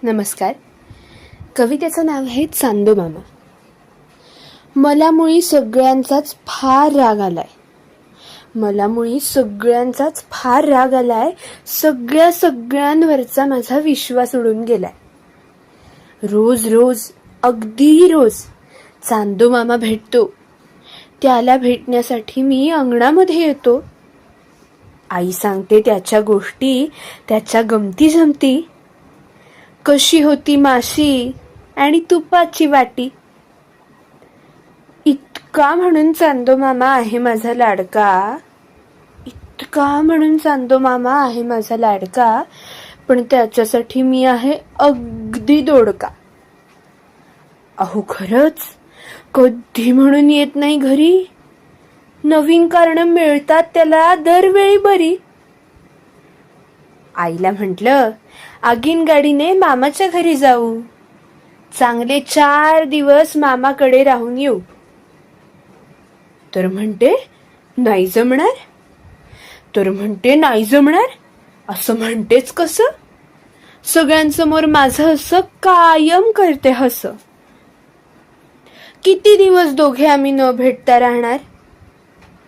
नमस्कार. कवितेचं नाव आहे चांदो मामा. मला मुळी सगळ्यांचाच फार राग आलाय. सगळ्यांवरचा माझा विश्वास उडून गेलाय. रोज अगदी रोज चांदो मामा भेटतो. त्याला भेटण्यासाठी मी अंगणामध्ये येतो. आई सांगते त्याच्या गोष्टी, त्याच्या गमती जमती. कशी होती माशी आणि तुपाची वाटी. इतका म्हणून चांदो मामा आहे माझा लाडका, पण त्याच्यासाठी मी आहे अगदी दोडका. अहो खरंच कधी म्हणून येत नाही घरी. नवीन कारण मिळतात त्याला दरवेळी बरी. आईला म्हटलं आगीन गाडीने मामाच्या घरी जाऊ. चांगले 4 दिवस मामाकडे राहून येऊ. तर म्हणते नाही जमणार. असं म्हणतेच कसं? सगळ्यांसमोर माझं असं कायम करते हस. किती दिवस दोघे आम्ही न भेटता राहणार?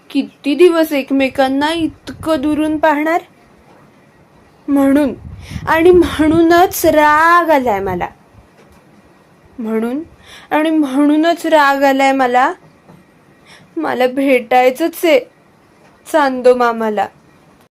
किती दिवस एकमेकांना इतकं दुरून पाहणार? म्हणूनच राग आलाय मला. मला भेटायचंच आहे चांदो मामाला.